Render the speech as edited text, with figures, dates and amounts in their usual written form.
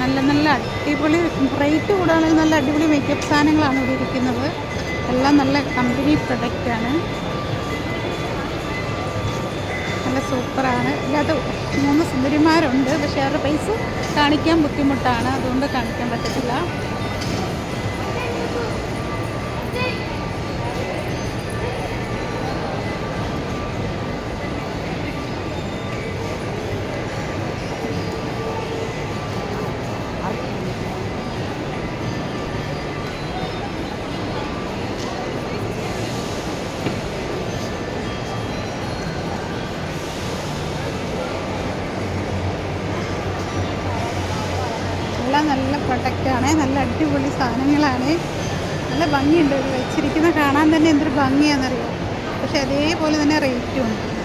നല്ല നല്ല അടിപൊളി റേറ്റ് കൂടാണെങ്കിൽ നല്ല അടിപൊളി മേക്കപ്പ് സാധനങ്ങളാണ് ഇവിടെ ഇരിക്കുന്നത്. എല്ലാം നല്ല കമ്പനി പ്രൊഡക്റ്റാണ്, നല്ല സൂപ്പറാണ്. ഇതിനകത്ത് 3 സുന്ദരിമാരുണ്ട്, പക്ഷേ അവരുടെ പൈസ കാണിക്കാൻ ബുദ്ധിമുട്ടാണ്, അതുകൊണ്ട് കാണിക്കാൻ പറ്റത്തില്ല. എല്ലാം നല്ല പ്രൊഡക്റ്റാണ്, നല്ല അടിപൊളി സാധനങ്ങളാണ്, നല്ല ഭംഗിയുണ്ട്. വെച്ചിരിക്കുന്ന കാണാൻ തന്നെ എന്തൊരു ഭംഗിയാണെന്നറിയാം. പക്ഷെ അതേപോലെ തന്നെ റേറ്റും ഉണ്ട്.